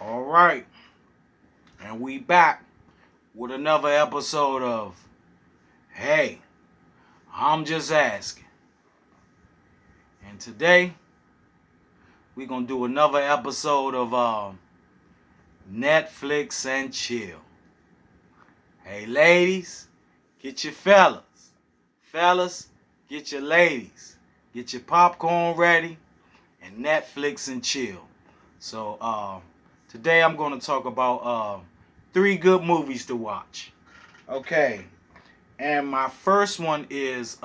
All right, and we back with another episode of Hey, I'm Just Asking. And today we're gonna do another episode of Netflix and Chill. Hey, ladies, get your fellas. Fellas, get your ladies. Get your popcorn ready and Netflix and chill. So today I'm gonna talk about three good movies to watch. Okay, and my first one is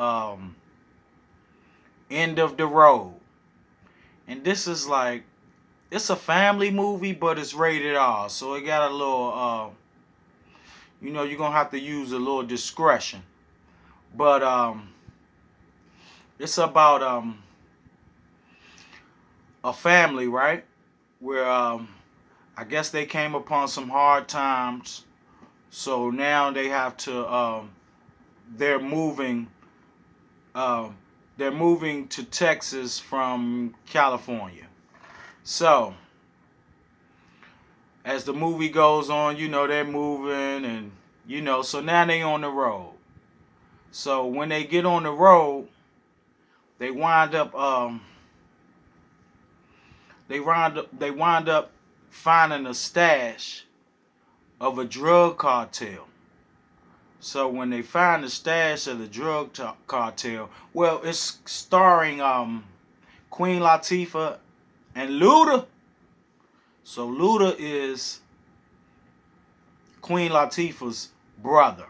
End of the Road. And this is like it's a family movie, but it's rated R, so it got a little you're gonna have to use a little discretion. But it's about a family, right? Where I guess they came upon some hard times, so now they have to they're moving uh, they're moving to Texas from California. So as the movie goes on, they're moving and so now they on the road. So when they get on the road, they wind up they wind up finding a stash of a drug cartel. So when they find the stash of the cartel, well, it's starring Queen Latifah and Luda. So Luda is Queen Latifah's brother.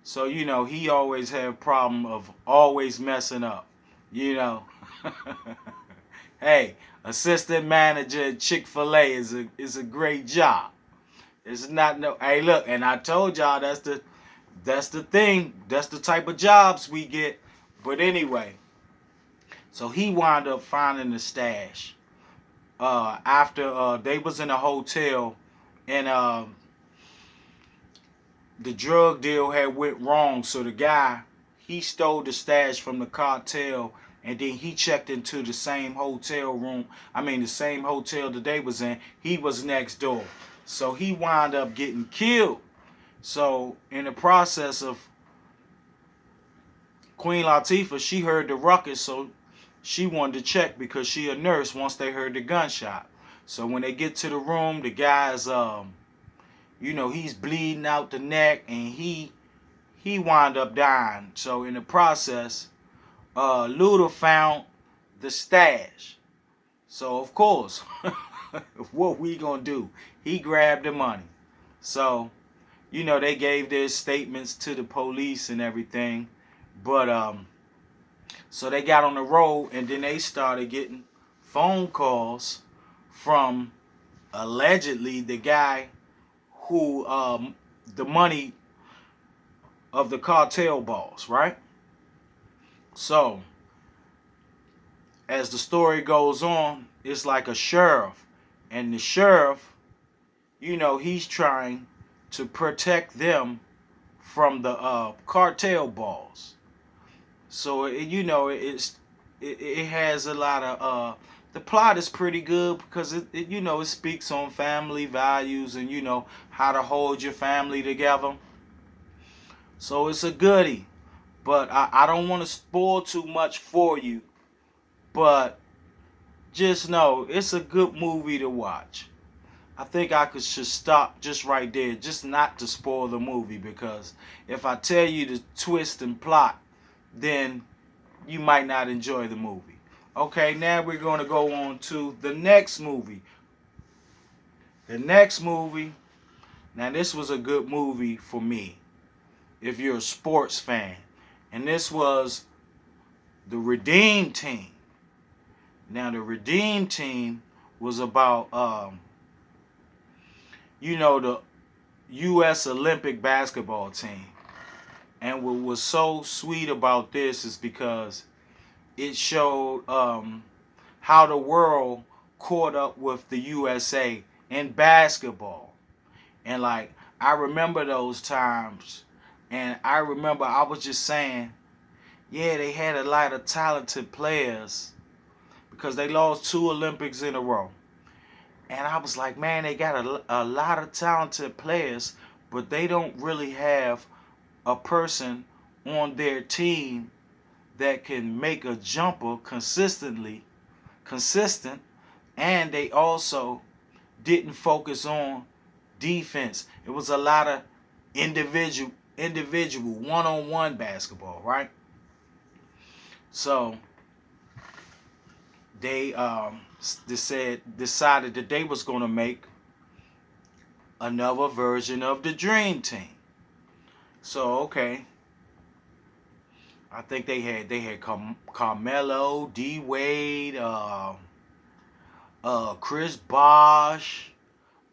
So he always had a problem of always messing up. You know, hey, assistant manager at Chick-fil-A is a great job. It's not no. Hey, look, and I told y'all that's the thing. That's the type of jobs we get. But anyway, so he wound up finding the stash after they was in a hotel and the drug deal had went wrong. So the guy, he stole the stash from the cartel and then he checked into the same hotel room. I mean, the same hotel that they was in. He was next door. So he wound up getting killed. So in the process of Queen Latifah, she heard the ruckus, so she wanted to check because she a nurse once they heard the gunshot. So when they get to the room, the guy's he's bleeding out the neck and he wound up dying. So in the process, Luda found the stash. So of course, what we gonna do? He grabbed the money. So they gave their statements to the police and everything. But so they got on the road and then they started getting phone calls from allegedly the guy who the money of the cartel boss, right? So as the story goes on, it's like a sheriff, and the sheriff, he's trying to protect them from the cartel boss. So it has a lot of the plot is pretty good because it speaks on family values and how to hold your family together. So it's a goodie, but I don't want to spoil too much for you. But just know it's a good movie to watch. I think I could just stop just right there, just not to spoil the movie, because if I tell you the twist and plot, then you might not enjoy the movie. Okay, now we're going to go on to the next movie. The next movie, now this was a good movie for me, if you're a sports fan. And this was The Redeem Team. Now, The Redeem Team was about, the U.S. Olympic basketball team. And what was so sweet about this is because it showed how the world caught up with the USA in basketball. And like, I remember those times. And I remember I was just saying, yeah, they had a lot of talented players because they lost 2 Olympics in a row. And I was like, man, they got a lot of talented players, but they don't really have a person on their team that can make a jumper consistent, and they also didn't focus on defense. It was a lot of individual one-on-one basketball, right? So they decided that they was going to make another version of the Dream Team. So okay, I think they had Carmelo, D Wade, Chris Bosh,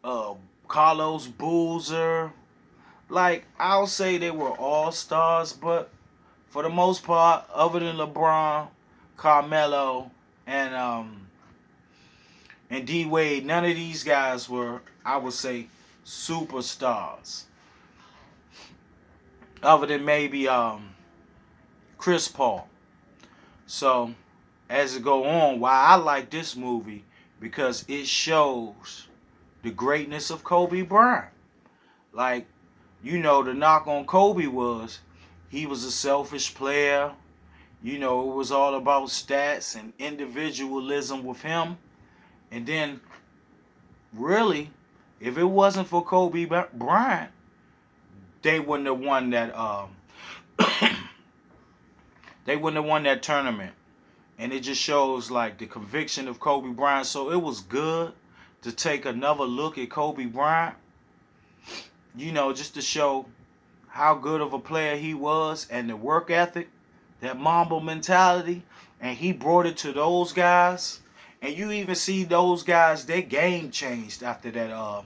uh, Carlos Boozer. Like, I'll say they were all stars, but for the most part, other than LeBron, Carmelo, and D Wade, none of these guys were, I would say, superstars. Other than maybe Chris Paul. So as it go on, why I like this movie, because it shows the greatness of Kobe Bryant. Like, the knock on Kobe was he was a selfish player. It was all about stats and individualism with him. And then, really, if it wasn't for Kobe Bryant, they wouldn't have won that. They wouldn't have won that tournament. And it just shows like the conviction of Kobe Bryant. So it was good to take another look at Kobe Bryant. Just to show how good of a player he was and the work ethic, that Mamba mentality, and he brought it to those guys. And you even see those guys, their game changed after that.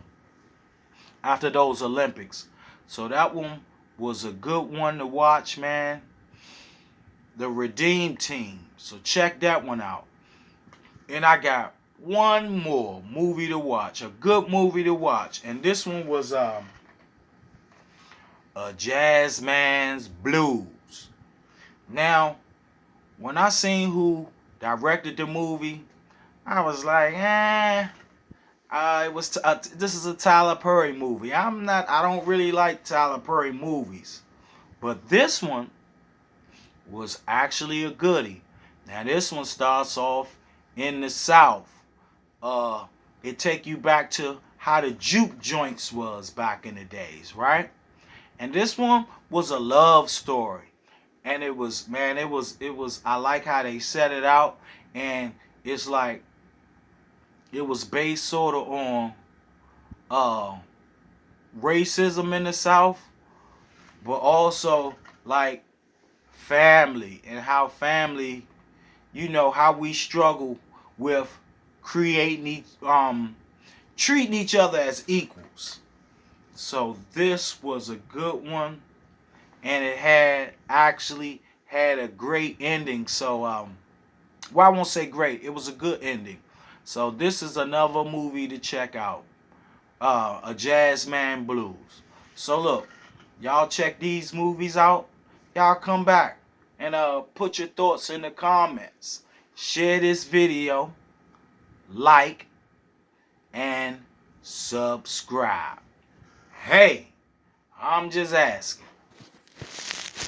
After those Olympics. So that one was a good one to watch, man. The Redeem Team. So check that one out. And I got one more movie to watch, a good movie to watch, and this one was A Jazz Man's Blues. Now, when I seen who directed the movie, I was like, this is a Tyler Perry movie. I don't really like Tyler Perry movies, but this one was actually a goodie. Now this one starts off in the South. It take you back to how the juke joints was back in the days, right? And this one was a love story. And it was, man, it was, I like how they set it out. And it's like, it was based sort of on racism in the South, but also like family, and how family, how we struggle with treating each other as equals. So this was a good one, and it actually had a great ending. So well, I won't say great, it was a good ending. So this is another movie to check out, A Jazz Man Blues. So look, y'all check these movies out. Y'all come back and put your thoughts in the comments. Share this video, like, and subscribe. Hey, I'm just asking.